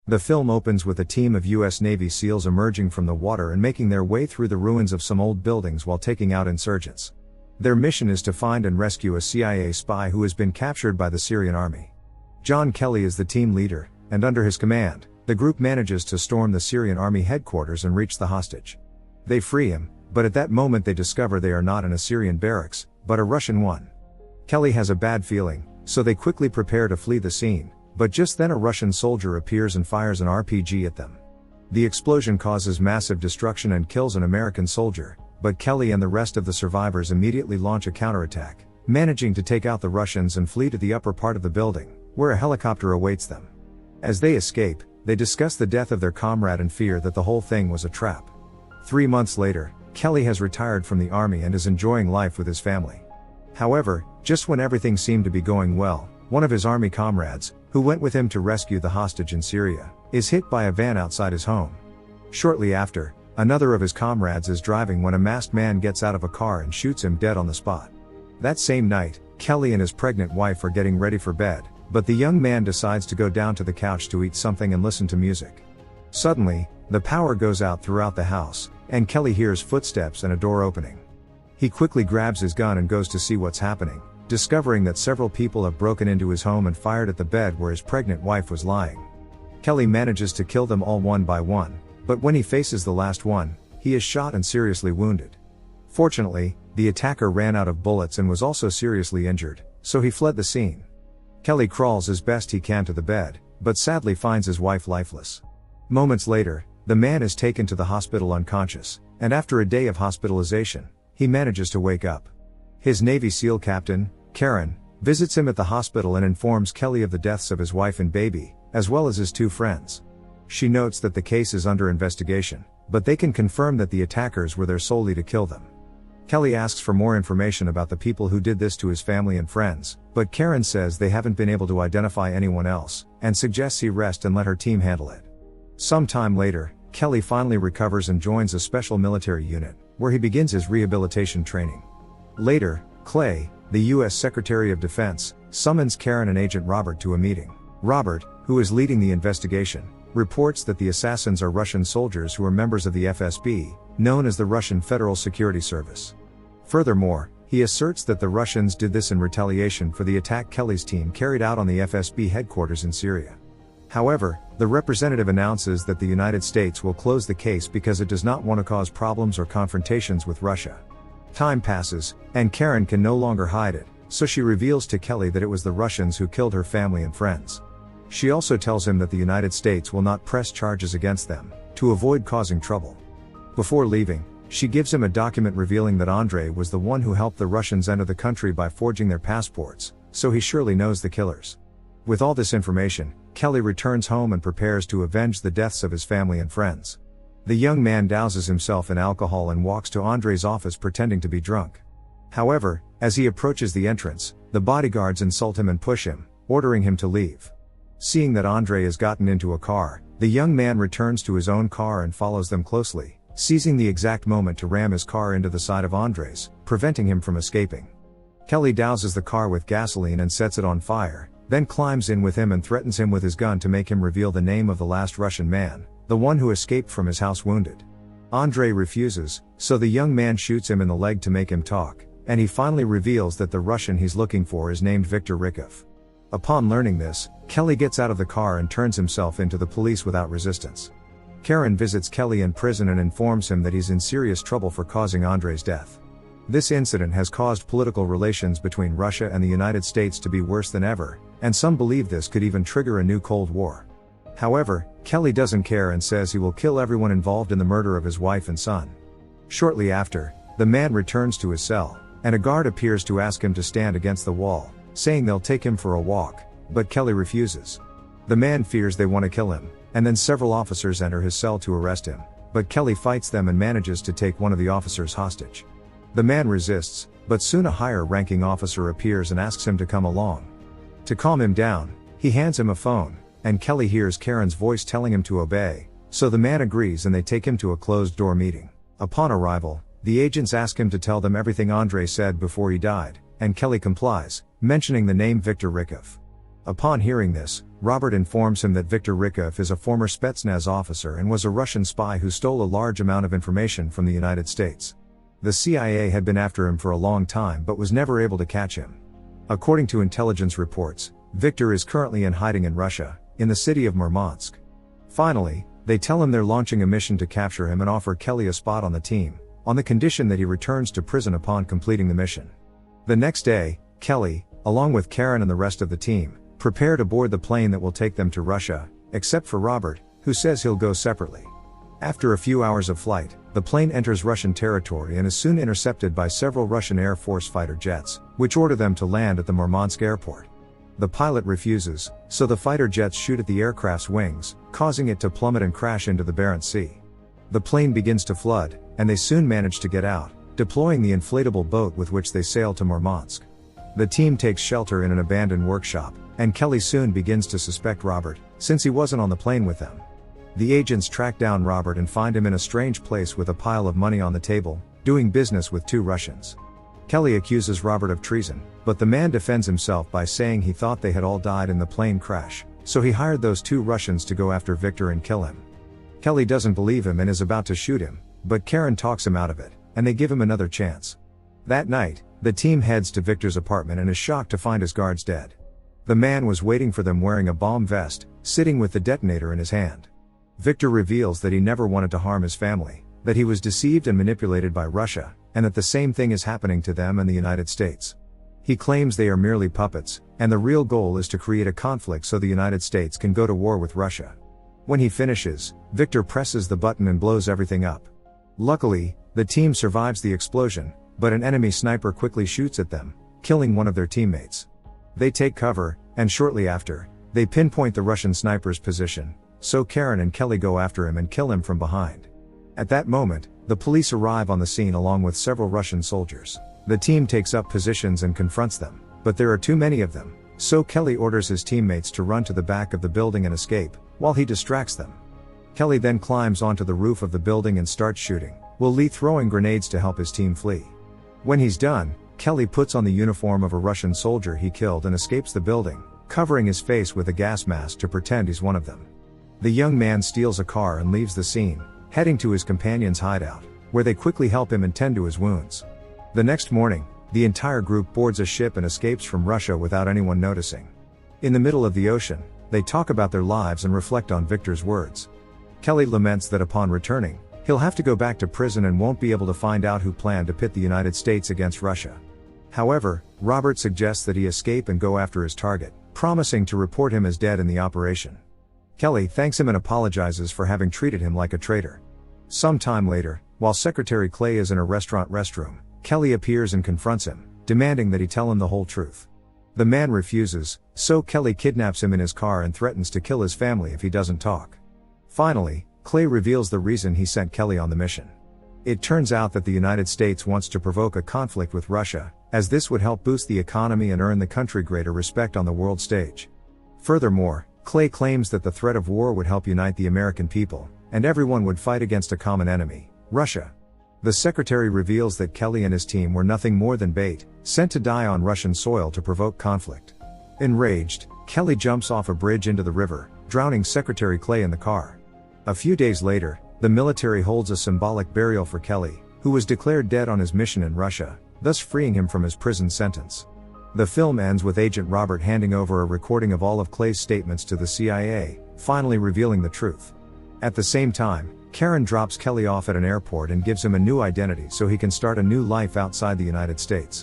The film opens with a team of U.S. Navy SEALs emerging from the water and making their way through the ruins of some old buildings while taking out insurgents. Their mission is to find and rescue a CIA spy who has been captured by the Syrian army. John Kelly is the team leader, and under his command, the group manages to storm the Syrian army headquarters and reach the hostage. They free him, but at that moment they discover they are not in a Syrian barracks, but a Russian one. Kelly has a bad feeling, so they quickly prepare to flee the scene, but just then a Russian soldier appears and fires an RPG at them. The explosion causes massive destruction and kills an American soldier, but Kelly and the rest of the survivors immediately launch a counterattack, managing to take out the Russians and flee to the upper part of the building, where a helicopter awaits them. As they escape, they discuss the death of their comrade and fear that the whole thing was a trap. 3 months later, Kelly has retired from the army and is enjoying life with his family. However, just when everything seemed to be going well, one of his army comrades, who went with him to rescue the hostage in Syria, is hit by a van outside his home. Shortly after, another of his comrades is driving when a masked man gets out of a car and shoots him dead on the spot. That same night, Kelly and his pregnant wife are getting ready for bed, but the young man decides to go down to the couch to eat something and listen to music. Suddenly, the power goes out throughout the house, and Kelly hears footsteps and a door opening. He quickly grabs his gun and goes to see what's happening, discovering that several people have broken into his home and fired at the bed where his pregnant wife was lying. Kelly manages to kill them all one by one, but when he faces the last one, he is shot and seriously wounded. Fortunately, the attacker ran out of bullets and was also seriously injured, so he fled the scene. Kelly crawls as best he can to the bed, but sadly finds his wife lifeless. Moments later, the man is taken to the hospital unconscious, and after a day of hospitalization, he manages to wake up. His Navy SEAL captain, Karen, visits him at the hospital and informs Kelly of the deaths of his wife and baby, as well as his 2 friends. She notes that the case is under investigation, but they can confirm that the attackers were there solely to kill them. Kelly asks for more information about the people who did this to his family and friends, but Karen says they haven't been able to identify anyone else, and suggests he rest and let her team handle it. Some time later, Kelly finally recovers and joins a special military unit, where he begins his rehabilitation training. Later, Clay, the U.S. Secretary of Defense, summons Karen and Agent Robert to a meeting. Robert, who is leading the investigation, reports that the assassins are Russian soldiers who are members of the FSB, known as the Russian Federal Security Service. Furthermore, he asserts that the Russians did this in retaliation for the attack Kelly's team carried out on the FSB headquarters in Syria. However, the representative announces that the United States will close the case because it does not want to cause problems or confrontations with Russia. Time passes, and Karen can no longer hide it, so she reveals to Kelly that it was the Russians who killed her family and friends. She also tells him that the United States will not press charges against them, to avoid causing trouble. Before leaving, she gives him a document revealing that Andrei was the one who helped the Russians enter the country by forging their passports, so he surely knows the killers. With all this information, Kelly returns home and prepares to avenge the deaths of his family and friends. The young man douses himself in alcohol and walks to Andrei's office pretending to be drunk. However, as he approaches the entrance, the bodyguards insult him and push him, ordering him to leave. Seeing that Andrei has gotten into a car, the young man returns to his own car and follows them closely, seizing the exact moment to ram his car into the side of Andrei's, preventing him from escaping. Kelly douses the car with gasoline and sets it on fire, then climbs in with him and threatens him with his gun to make him reveal the name of the last Russian man, the one who escaped from his house wounded. Andrei refuses, so the young man shoots him in the leg to make him talk, and he finally reveals that the Russian he's looking for is named Viktor Rykov. Upon learning this, Kelly gets out of the car and turns himself into the police without resistance. Karen visits Kelly in prison and informs him that he's in serious trouble for causing Andrei's death. This incident has caused political relations between Russia and the United States to be worse than ever, and some believe this could even trigger a new Cold War. However, Kelly doesn't care and says he will kill everyone involved in the murder of his wife and son. Shortly after, the man returns to his cell, and a guard appears to ask him to stand against the wall, saying they'll take him for a walk, but Kelly refuses. The man fears they want to kill him, and then several officers enter his cell to arrest him, but Kelly fights them and manages to take one of the officers hostage. The man resists, but soon a higher-ranking officer appears and asks him to come along. To calm him down, he hands him a phone, and Kelly hears Karen's voice telling him to obey, so the man agrees and they take him to a closed-door meeting. Upon arrival, the agents ask him to tell them everything Andrei said before he died, and Kelly complies, mentioning the name Viktor Rykov. Upon hearing this, Robert informs him that Viktor Rykov is a former Spetsnaz officer and was a Russian spy who stole a large amount of information from the United States. The CIA had been after him for a long time but was never able to catch him. According to intelligence reports, Viktor is currently in hiding in Russia, in the city of Murmansk. Finally, they tell him they're launching a mission to capture him and offer Kelly a spot on the team, on the condition that he returns to prison upon completing the mission. The next day, Kelly, along with Karen and the rest of the team, prepare to board the plane that will take them to Russia, except for Robert, who says he'll go separately. After a few hours of flight, the plane enters Russian territory and is soon intercepted by several Russian Air Force fighter jets, which order them to land at the Murmansk airport. The pilot refuses, so the fighter jets shoot at the aircraft's wings, causing it to plummet and crash into the Barents Sea. The plane begins to flood, and they soon manage to get out, deploying the inflatable boat with which they sail to Murmansk. The team takes shelter in an abandoned workshop, and Kelly soon begins to suspect Robert, since he wasn't on the plane with them. The agents track down Robert and find him in a strange place with a pile of money on the table, doing business with 2 Russians. Kelly accuses Robert of treason, but the man defends himself by saying he thought they had all died in the plane crash, so he hired those 2 Russians to go after Viktor and kill him. Kelly doesn't believe him and is about to shoot him, but Karen talks him out of it, and they give him another chance. That night, the team heads to Viktor's apartment and is shocked to find his guards dead. The man was waiting for them wearing a bomb vest, sitting with the detonator in his hand. Viktor reveals that he never wanted to harm his family, that he was deceived and manipulated by Russia, and that the same thing is happening to them and the United States. He claims they are merely puppets, and the real goal is to create a conflict so the United States can go to war with Russia. When he finishes, Viktor presses the button and blows everything up. Luckily, the team survives the explosion, but an enemy sniper quickly shoots at them, killing one of their teammates. They take cover, and shortly after, they pinpoint the Russian sniper's position, so Karen and Kelly go after him and kill him from behind. At that moment, the police arrive on the scene along with several Russian soldiers. The team takes up positions and confronts them, but there are too many of them, so Kelly orders his teammates to run to the back of the building and escape, while he distracts them. Kelly then climbs onto the roof of the building and starts shooting, while Lee throwing grenades to help his team flee. When he's done, Kelly puts on the uniform of a Russian soldier he killed and escapes the building, covering his face with a gas mask to pretend he's one of them. The young man steals a car and leaves the scene, heading to his companion's hideout, where they quickly help him and tend to his wounds. The next morning, the entire group boards a ship and escapes from Russia without anyone noticing. In the middle of the ocean, they talk about their lives and reflect on Viktor's words. Kelly laments that upon returning, he'll have to go back to prison and won't be able to find out who planned to pit the United States against Russia. However, Robert suggests that he escape and go after his target, promising to report him as dead in the operation. Kelly thanks him and apologizes for having treated him like a traitor. Some time later, while Secretary Clay is in a restaurant restroom, Kelly appears and confronts him, demanding that he tell him the whole truth. The man refuses, so Kelly kidnaps him in his car and threatens to kill his family if he doesn't talk. Finally, Clay reveals the reason he sent Kelly on the mission. It turns out that the United States wants to provoke a conflict with Russia, as this would help boost the economy and earn the country greater respect on the world stage. Furthermore, Clay claims that the threat of war would help unite the American people, and everyone would fight against a common enemy, Russia. The secretary reveals that Kelly and his team were nothing more than bait, sent to die on Russian soil to provoke conflict. Enraged, Kelly jumps off a bridge into the river, drowning Secretary Clay in the car. A few days later, the military holds a symbolic burial for Kelly, who was declared dead on his mission in Russia, thus freeing him from his prison sentence. The film ends with Agent Robert handing over a recording of all of Clay's statements to the CIA, finally revealing the truth. At the same time, Karen drops Kelly off at an airport and gives him a new identity so he can start a new life outside the United States.